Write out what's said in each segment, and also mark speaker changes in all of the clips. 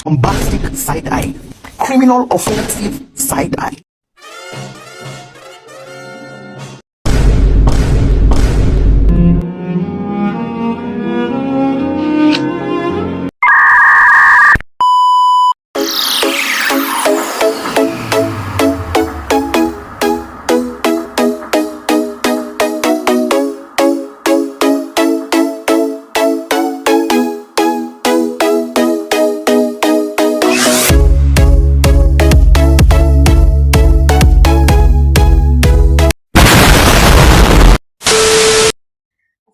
Speaker 1: bombastic side-eye, criminal offensive side-eye.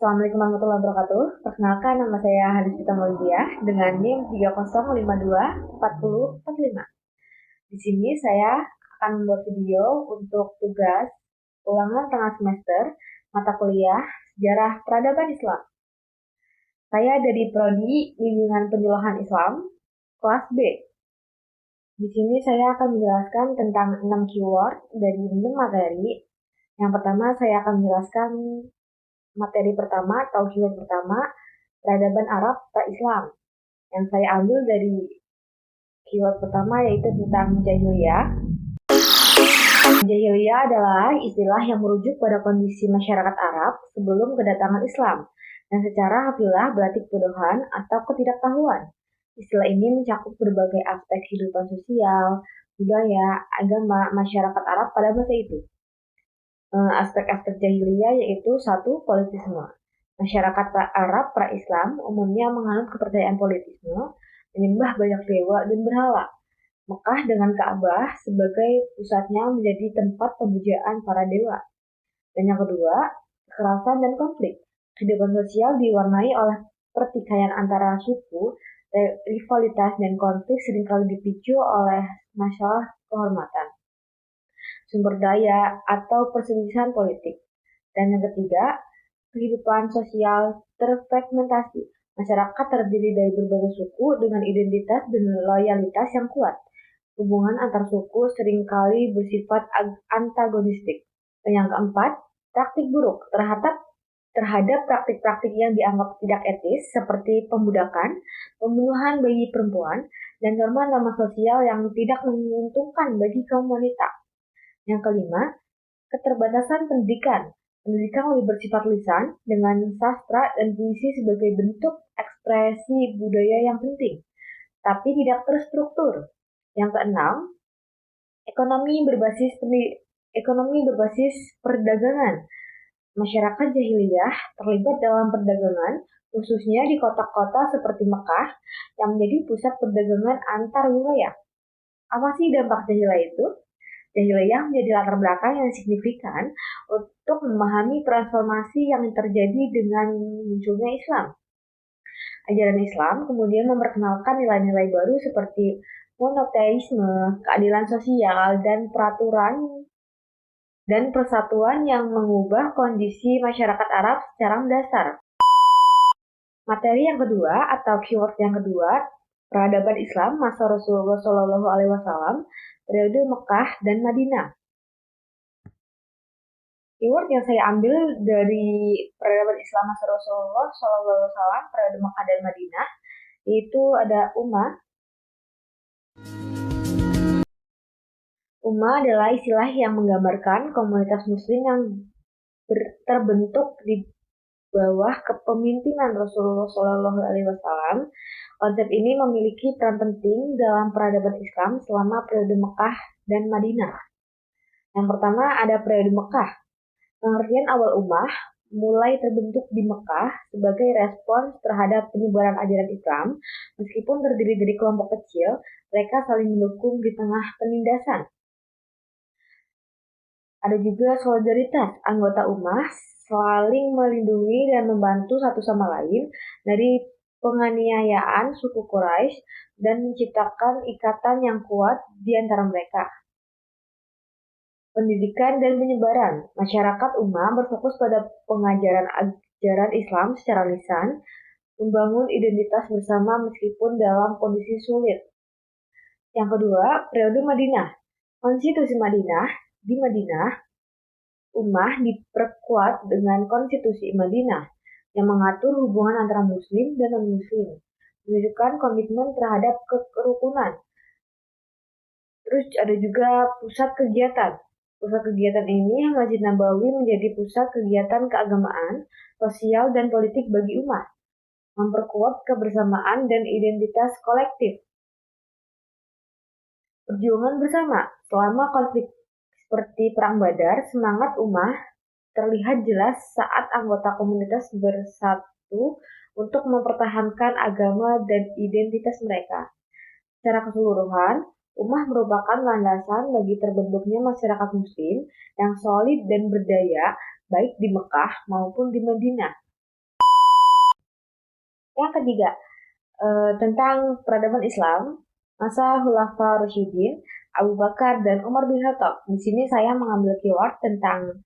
Speaker 2: Assalamualaikum warahmatullahi wabarakatuh. Perkenalkan, nama saya Hadisita Maulidiah dengan NIM 30524045. Di sini saya akan membuat video untuk tugas ulangan tengah semester mata kuliah Sejarah Peradaban Islam. Saya dari Prodi Bimbingan Penyuluhan Islam kelas B. Di sini saya akan menjelaskan tentang 6 keyword dari 6 materi. Yang pertama saya akan menjelaskan materi pertama atau keyword pertama, peradaban Arab pra-Islam. Yang saya ambil dari keyword pertama yaitu tentang jahiliyah. Jahiliyah adalah istilah yang merujuk pada kondisi masyarakat Arab sebelum kedatangan Islam, yang secara harfiah berarti kebodohan atau ketidaktahuan. Istilah ini mencakup berbagai aspek kehidupan sosial, budaya, agama masyarakat Arab pada masa itu. Aspek-aspek jahiliyah yaitu 1. Politisme. Masyarakat Arab pra-Islam umumnya menganut kepercayaan politisme, menyembah banyak dewa dan berhala. Mekah dengan Ka'bah sebagai pusatnya menjadi tempat pemujaan para dewa. Dan yang kedua, kekerasan dan konflik. Kehidupan sosial diwarnai oleh pertikaian antara suku, rivalitas dan konflik seringkali dipicu oleh masalah kehormatan, sumber daya, atau perselisihan politik. Dan yang ketiga, kehidupan sosial terfragmentasi. Masyarakat terdiri dari berbagai suku dengan identitas dan loyalitas yang kuat. Hubungan antar suku seringkali bersifat antagonistik. Dan yang keempat, praktik buruk terhadap praktik-praktik yang dianggap tidak etis seperti pembudakan, pembunuhan bayi perempuan, dan norma-norma sosial yang tidak menguntungkan bagi kaum wanita. Yang kelima, keterbatasan pendidikan. Pendidikan lebih bersifat lisan dengan sastra dan puisi sebagai bentuk ekspresi budaya yang penting, tapi tidak terstruktur. Yang keenam, ekonomi berbasis perdagangan. Masyarakat jahiliyah terlibat dalam perdagangan, khususnya di kota-kota seperti Mekah yang menjadi pusat perdagangan antar wilayah. Apa sih dampak jahiliyah itu? Jahiliyah menjadi latar belakang yang signifikan untuk memahami transformasi yang terjadi dengan munculnya Islam. Ajaran Islam kemudian memperkenalkan nilai-nilai baru seperti monoteisme, keadilan sosial, dan peraturan dan persatuan yang mengubah kondisi masyarakat Arab secara mendasar. Materi yang kedua atau keyword yang kedua, peradaban Islam masa Rasulullah SAW, periode Mekah dan Madinah. Keyword yang saya ambil dari peradaban Islam masa Rasulullah SAW, periode Mekah dan Madinah, yaitu ada ummah. Ummah adalah istilah yang menggambarkan komunitas muslim yang terbentuk di bawah kepemimpinan Rasulullah SAW. Konsep ini memiliki peran penting dalam peradaban Islam selama periode Mekah dan Madinah. Yang pertama ada periode Mekah. Pengertian awal ummah mulai terbentuk di Mekah sebagai respons terhadap penyebaran ajaran Islam. Meskipun terdiri dari kelompok kecil, mereka saling mendukung di tengah penindasan. Ada juga solidaritas anggota ummah saling melindungi dan membantu satu sama lain dari penganiayaan suku Quraisy dan menciptakan ikatan yang kuat di antara mereka. Pendidikan dan penyebaran. Masyarakat ummah berfokus pada pengajaran ajaran Islam secara lisan, membangun identitas bersama meskipun dalam kondisi sulit. Yang kedua, periode Madinah. Konstitusi Madinah. Di Madinah, ummah diperkuat dengan konstitusi Madinah yang mengatur hubungan antara muslim dan non-muslim. menunjukkan komitmen terhadap kerukunan. Terus ada juga pusat kegiatan. Pusat kegiatan ini Masjid Nabawi menjadi pusat kegiatan keagamaan, sosial, dan politik bagi umat, memperkuat kebersamaan dan identitas kolektif. Perjuangan bersama. Selama konflik seperti Perang Badar, semangat umat terlihat jelas saat anggota komunitas bersatu untuk mempertahankan agama dan identitas mereka. Secara keseluruhan, ummah merupakan landasan bagi terbentuknya masyarakat muslim yang solid dan berdaya, baik di Mekah maupun di Madinah. Yang ketiga, tentang peradaban Islam, masa Khulafaur Rasyidin, Abu Bakar dan Umar bin Khattab. Di sini saya mengambil keyword tentang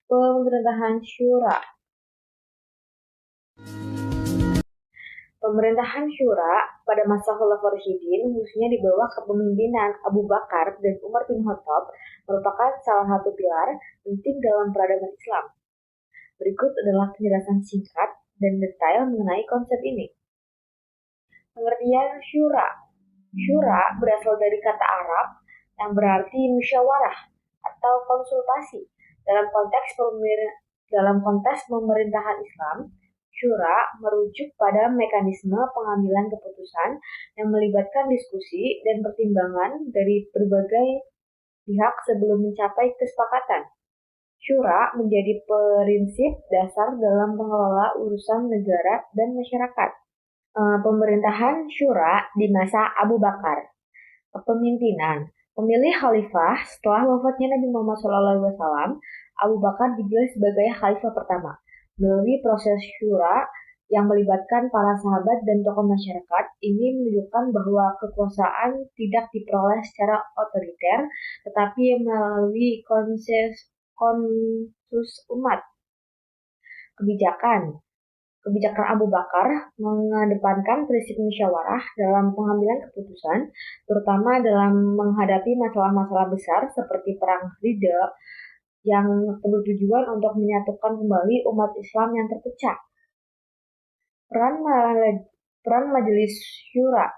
Speaker 2: pemerintahan syura. Pemerintahan syura pada masa Khulafaur Rasyidin, khususnya di bawah kepemimpinan Abu Bakar dan Umar bin Khattab, merupakan salah satu pilar penting dalam peradaban Islam. Berikut adalah penjelasan singkat dan detail mengenai konsep ini. Pengertian syura. Syura berasal dari kata Arab yang berarti musyawarah atau konsultasi. Dalam konteks pemerintahan Islam, syura merujuk pada mekanisme pengambilan keputusan yang melibatkan diskusi dan pertimbangan dari berbagai pihak sebelum mencapai kesepakatan. Syura menjadi prinsip dasar dalam mengelola urusan negara dan masyarakat. Pemerintahan syura di masa Abu Bakar. Kepemimpinan. Pemilih khalifah setelah wafatnya Nabi Muhammad SAW, Abu Bakar dipilih sebagai khalifah pertama. Melalui proses syura yang melibatkan para sahabat dan tokoh masyarakat, ini menunjukkan bahwa kekuasaan tidak diperoleh secara otoriter, tetapi melalui konsensus umat. Kebijakan Abu Bakar mengedepankan prinsip musyawarah dalam pengambilan keputusan, terutama dalam menghadapi masalah-masalah besar seperti Perang Ridha yang bertujuan untuk menyatukan kembali umat Islam yang terpecah. Peran Majelis Syura.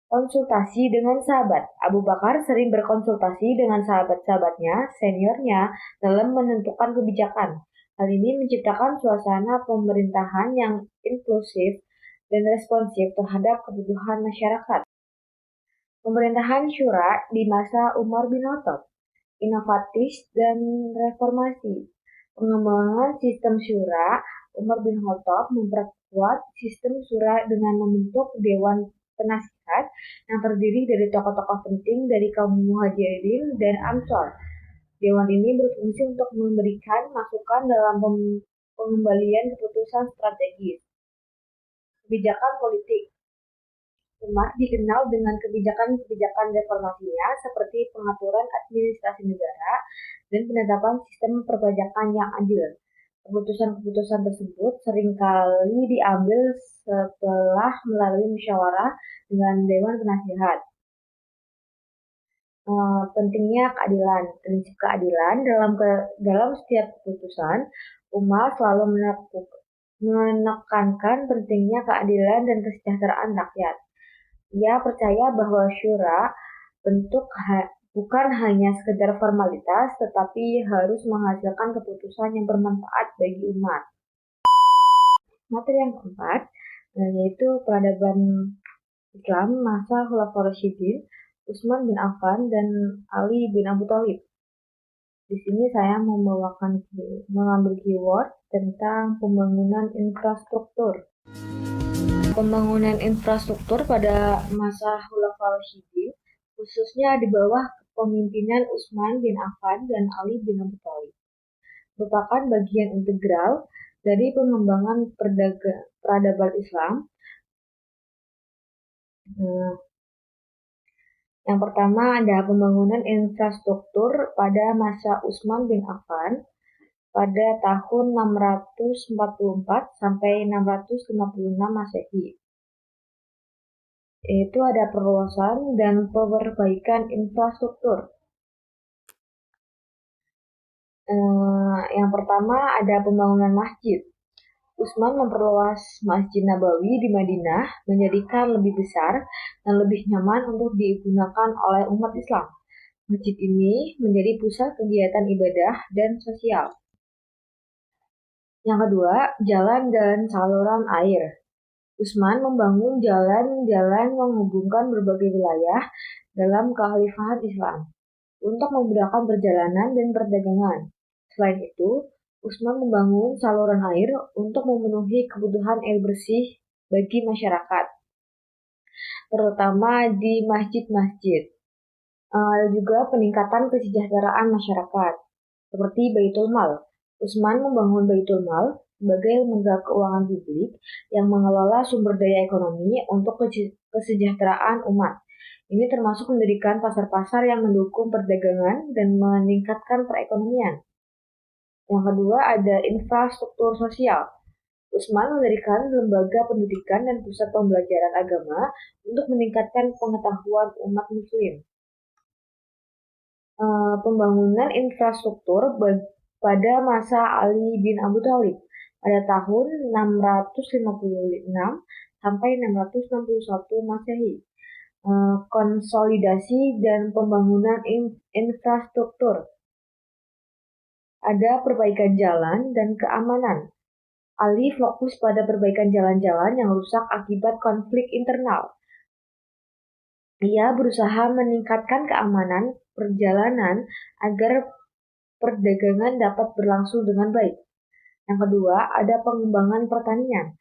Speaker 2: Konsultasi dengan sahabat. Abu Bakar sering berkonsultasi dengan sahabat-sahabatnya, seniornya, dalam menentukan kebijakan. Hal ini menciptakan suasana pemerintahan yang inklusif dan responsif terhadap kebutuhan masyarakat. Pemerintahan syura di masa Umar bin Khattab. Inovatif dan reformasi. Pengembangan sistem syura, Umar bin Khattab memperkuat sistem syura dengan membentuk Dewan Penasihat yang terdiri dari tokoh-tokoh penting dari kaum Muhajirin dan Ansor. Dewan ini berfungsi untuk memberikan masukan dalam pengembalian keputusan strategis. Kebijakan politik. Umar dikenal dengan kebijakan-kebijakan reformasinya seperti pengaturan administrasi negara dan penetapan sistem perpajakan yang adil. Keputusan-keputusan tersebut seringkali diambil setelah melalui musyawarah dengan Dewan Penasihat. Pentingnya keadilan. Prinsip keadilan dalam setiap keputusan, Umar selalu menekankan pentingnya keadilan dan kesejahteraan rakyat. Ia percaya bahwa syura bukan hanya sekedar formalitas, tetapi harus menghasilkan keputusan yang bermanfaat bagi umat. Materi yang keempat, yaitu peradaban Islam masa Khulafaur Rasyidin, Utsman bin Affan dan Ali bin Abi Thalib. Di sini saya mengambil keyword tentang pembangunan infrastruktur. Pembangunan infrastruktur pada masa Khulafaur Rasyidin, khususnya di bawah kepemimpinan Utsman bin Affan dan Ali bin Abi Thalib, merupakan bagian integral dari pengembangan peradaban Islam. Yang pertama ada pembangunan infrastruktur pada masa Utsman bin Affan pada tahun 644 sampai 656 Masehi. Itu ada perluasan dan perbaikan infrastruktur. Yang pertama ada pembangunan masjid. Utsman memperluas Masjid Nabawi di Madinah, menjadikan lebih besar dan lebih nyaman untuk digunakan oleh umat Islam. Masjid ini menjadi pusat kegiatan ibadah dan sosial. Yang kedua, jalan dan saluran air. Utsman membangun jalan-jalan menghubungkan berbagai wilayah dalam kekhalifahan Islam untuk memudahkan perjalanan dan perdagangan. Selain itu, Utsman membangun saluran air untuk memenuhi kebutuhan air bersih bagi masyarakat, terutama di masjid-masjid. Ada juga peningkatan kesejahteraan masyarakat, seperti Baitul Mal. Utsman membangun Baitul Mal sebagai lembaga keuangan publik yang mengelola sumber daya ekonomi untuk kesejahteraan umat. Ini termasuk mendirikan pasar-pasar yang mendukung perdagangan dan meningkatkan perekonomian. Yang kedua ada infrastruktur sosial. Utsman mendirikan lembaga pendidikan dan pusat pembelajaran agama untuk meningkatkan pengetahuan umat muslim. Pembangunan infrastruktur pada masa Ali bin Abi Thalib pada tahun 656 sampai 661 Masehi. Konsolidasi dan pembangunan infrastruktur. Ada perbaikan jalan dan keamanan. Ali fokus pada perbaikan jalan-jalan yang rusak akibat konflik internal. Ia berusaha meningkatkan keamanan perjalanan agar perdagangan dapat berlangsung dengan baik. Yang kedua, ada pengembangan pertanian.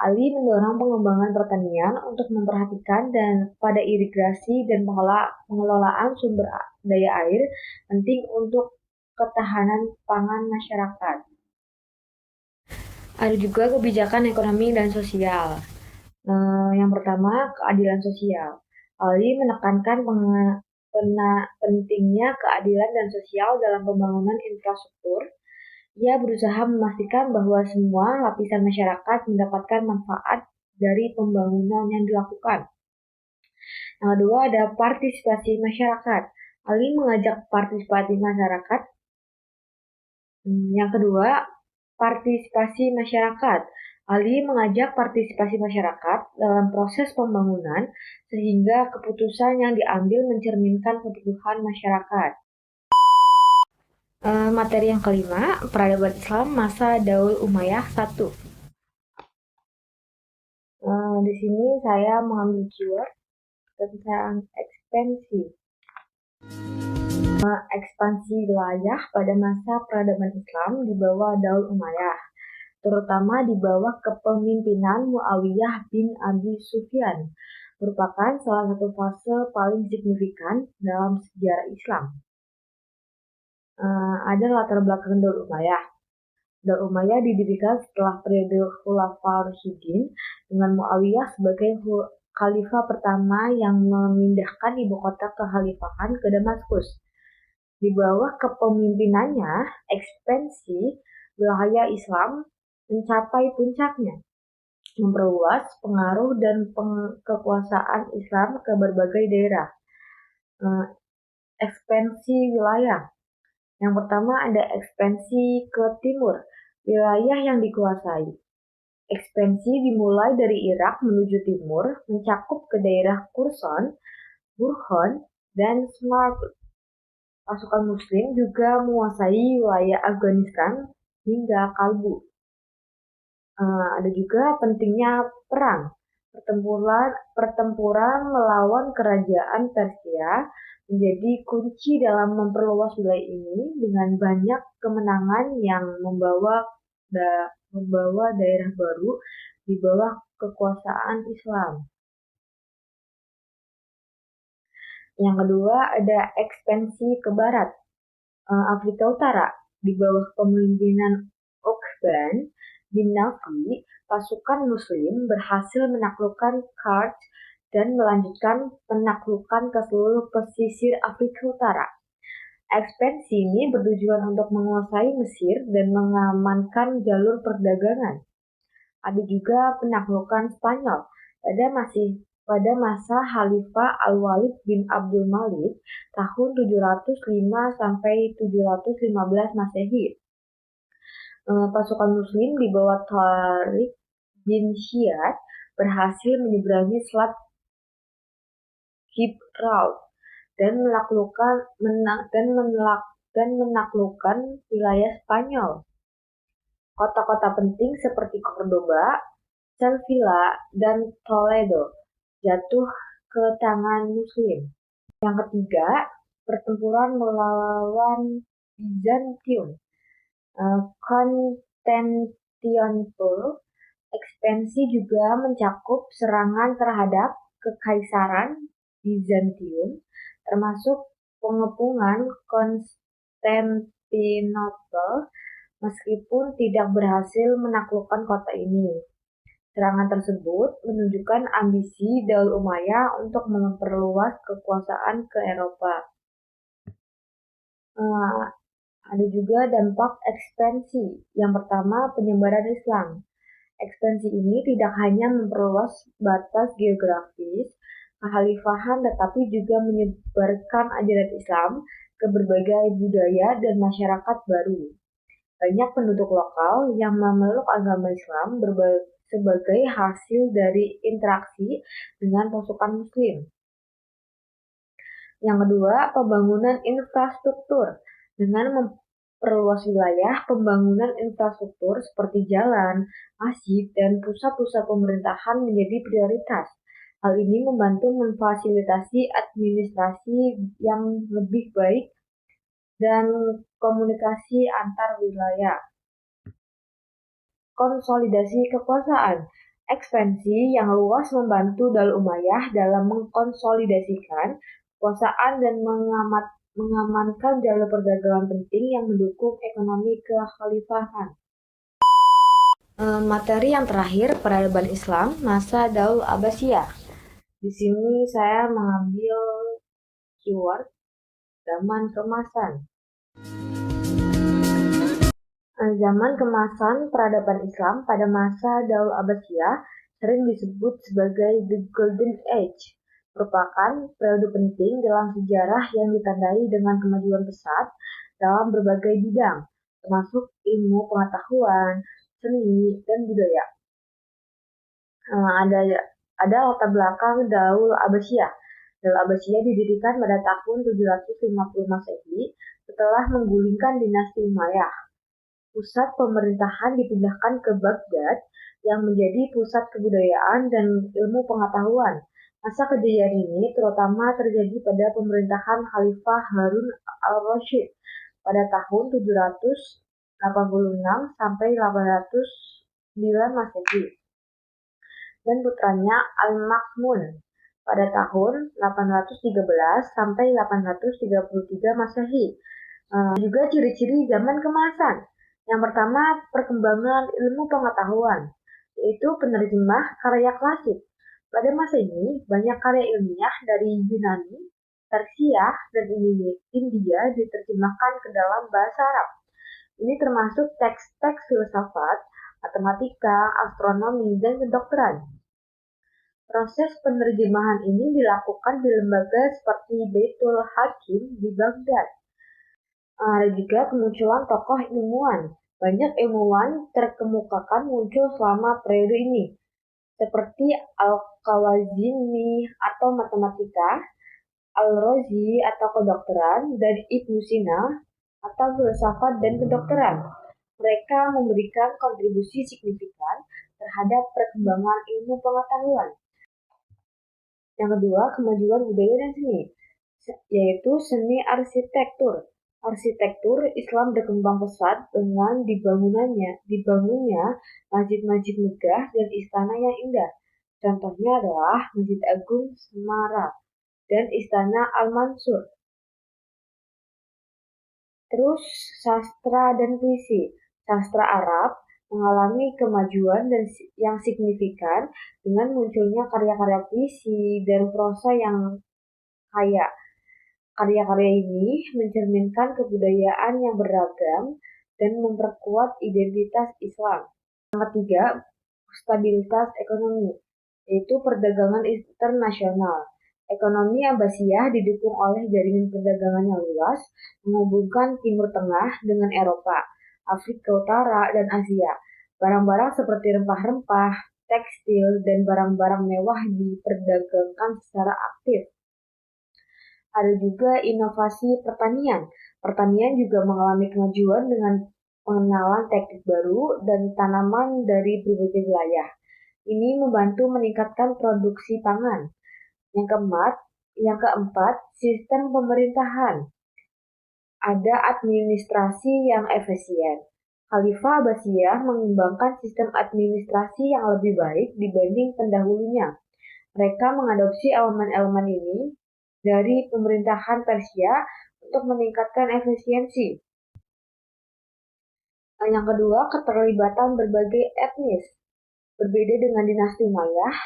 Speaker 2: Ali mendorong pengembangan pertanian untuk memperhatikan dan pada irigasi dan pengelolaan sumber daya air penting untuk ketahanan pangan masyarakat. Ada juga kebijakan ekonomi dan sosial. Yang pertama, keadilan sosial. Ali menekankan pentingnya keadilan dan sosial dalam pembangunan infrastruktur. Ia berusaha memastikan bahwa semua lapisan masyarakat mendapatkan manfaat dari pembangunan yang dilakukan. Yang kedua ada partisipasi masyarakat. Ali mengajak partisipasi masyarakat. Yang kedua, partisipasi masyarakat. Ali mengajak partisipasi masyarakat dalam proses pembangunan sehingga keputusan yang diambil mencerminkan kebutuhan masyarakat. Materi yang kelima, peradaban Islam masa Daul Umayyah 1. Di sini saya mengambil keyword tentang ekspansi. Ekspansi wilayah pada masa peradaban Islam di bawah Daul Umayyah, terutama di bawah kepemimpinan Muawiyah bin Abi Sufyan, merupakan salah satu fase paling signifikan dalam sejarah Islam. Ada latar belakang Daul Umayyah. Daul Umayyah didirikan setelah periode Khulafaur Rasyidin dengan Muawiyah sebagai khalifah pertama yang memindahkan ibu kota kekhalifahan ke Damaskus. Di bawah kepemimpinannya, ekspansi wilayah Islam mencapai puncaknya, memperluas pengaruh dan kekuasaan Islam ke berbagai daerah. Ekspansi wilayah. Yang pertama ada ekspansi ke timur, wilayah yang dikuasai. Ekspansi dimulai dari Irak menuju timur, mencakup ke daerah Khorasan, Burhan, dan Samarkand. Pasukan Muslim juga menguasai wilayah Afghanistan hingga Kalbu. Ada juga pentingnya perang. Pertempuran melawan kerajaan Persia menjadi kunci dalam memperluas wilayah ini dengan banyak kemenangan yang membawa daerah baru di bawah kekuasaan Islam. Yang kedua ada ekspansi ke barat. Afrika Utara di bawah kepemimpinan Uqban bin Nafi, pasukan Muslim berhasil menaklukkan Karj dan melanjutkan penaklukan ke seluruh pesisir Afrika Utara. Ekspansi ini bertujuan untuk menguasai Mesir dan mengamankan jalur perdagangan. Ada juga penaklukan Spanyol pada masa Khalifah Al-Walid bin Abdul Malik tahun 705 sampai 715 Masehi. Pasukan Muslim di bawah Tariq bin Ziyad berhasil menyeberangi Selat Gibraltar dan menaklukkan wilayah Spanyol. Kota-kota penting seperti Cordoba, Sevilla, dan Toledo jatuh ke tangan Muslim. Yang ketiga, pertempuran melawan Bizantium. Konstantinopel ekspansi juga mencakup serangan terhadap Kekaisaran Bizantium, termasuk pengepungan Konstantinopel, meskipun tidak berhasil menaklukkan kota ini. Serangan tersebut menunjukkan ambisi Daul Umayyah untuk memperluas kekuasaan ke Eropa. Ada juga dampak ekspansi. Yang pertama, penyebaran Islam. Ekspansi ini tidak hanya memperluas batas geografis kekhalifahan, tetapi juga menyebarkan ajaran Islam ke berbagai budaya dan masyarakat baru. Banyak penduduk lokal yang memeluk agama Islam sebagai hasil dari interaksi dengan pasukan Muslim. Yang kedua, pembangunan infrastruktur. Dengan memperluas wilayah, pembangunan infrastruktur seperti jalan, masjid, dan pusat-pusat pemerintahan menjadi prioritas. Hal ini membantu memfasilitasi administrasi yang lebih baik dan komunikasi antar wilayah. Konsolidasi kekuasaan. Ekspansi yang luas membantu Daul Umayyah dalam mengkonsolidasikan kekuasaan dan mengamankan jalur perdagangan penting yang mendukung ekonomi kekhalifahan. Materi yang terakhir, peradaban Islam masa Daul Abbasiyah. Di sini saya mengambil keyword zaman kemasan. Zaman kemasan peradaban Islam pada masa Daul Abbasiyah sering disebut sebagai The Golden Age, merupakan periode penting dalam sejarah yang ditandai dengan kemajuan pesat dalam berbagai bidang, termasuk ilmu pengetahuan, seni, dan budaya. Ada latar belakang Daul Abbasiyah. Daul Abbasiyah didirikan pada tahun 750 Masehi setelah menggulingkan dinasti Umayyah. Pusat pemerintahan dipindahkan ke Baghdad yang menjadi pusat kebudayaan dan ilmu pengetahuan. Masa kejayaan ini terutama terjadi pada pemerintahan Khalifah Harun al-Rasyid pada tahun 786 sampai 809 Masehi dan putranya Al-Ma'mun pada tahun 813 sampai 833 Masehi. Juga ciri-ciri zaman kemasan. Yang pertama, perkembangan ilmu pengetahuan, yaitu penerjemah karya klasik. Pada masa ini, banyak karya ilmiah dari Yunani, Persia, dan India diterjemahkan ke dalam bahasa Arab. Ini termasuk teks-teks filsafat, matematika, astronomi, dan kedokteran. Proses penerjemahan ini dilakukan di lembaga seperti Baitul Hakim di Baghdad. Ada juga kemunculan tokoh ilmuwan. Banyak ilmuwan terkemukakan muncul selama periode ini, seperti Al-Khawazini atau matematika, Al-Razi atau kedokteran, dan Ibnu Sina atau filsafat dan kedokteran. Mereka memberikan kontribusi signifikan terhadap perkembangan ilmu pengetahuan. Yang kedua, kemajuan budaya dan seni, yaitu seni arsitektur. Arsitektur Islam berkembang pesat dengan dibangunnya masjid-masjid megah dan istana yang indah. Contohnya adalah Masjid Agung Semarang dan Istana Al-Mansur. Terus sastra dan puisi. Sastra Arab mengalami kemajuan yang signifikan dengan munculnya karya-karya puisi dan prosa yang kaya. Karya-karya ini mencerminkan kebudayaan yang beragam dan memperkuat identitas Islam. Yang ketiga, stabilitas ekonomi, yaitu perdagangan internasional. Ekonomi Abbasiyah didukung oleh jaringan perdagangan yang luas, menghubungkan Timur Tengah dengan Eropa. Afrika Utara, dan Asia. Barang-barang seperti rempah-rempah, tekstil, dan barang-barang mewah diperdagangkan secara aktif. Ada juga inovasi pertanian. Pertanian juga mengalami kemajuan dengan pengenalan teknik baru dan tanaman dari berbagai wilayah. Ini membantu meningkatkan produksi pangan. Yang keempat, sistem pemerintahan. Ada administrasi yang efisien. Khalifah Abbasiyah mengembangkan sistem administrasi yang lebih baik dibanding pendahulunya. Mereka mengadopsi elemen-elemen ini dari pemerintahan Persia untuk meningkatkan efisiensi. Yang kedua, keterlibatan berbagai etnis. Berbeda dengan dinasti Umayyah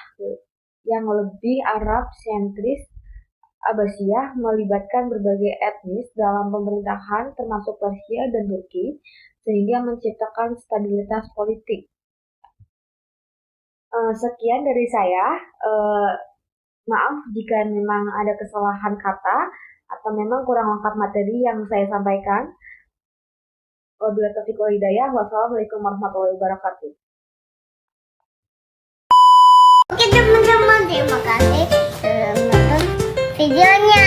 Speaker 2: yang lebih Arab sentris, Abbasiyah melibatkan berbagai etnis dalam pemerintahan termasuk Persia dan Turki sehingga menciptakan stabilitas politik. Sekian dari saya. Maaf jika memang ada kesalahan kata atau memang kurang lengkap materi yang saya sampaikan. Wabillahi taufiq wal hidayah. Wassalamualaikum warahmatullahi wabarakatuh.
Speaker 3: Oke teman-teman, terima kasih sudah menonton videonya.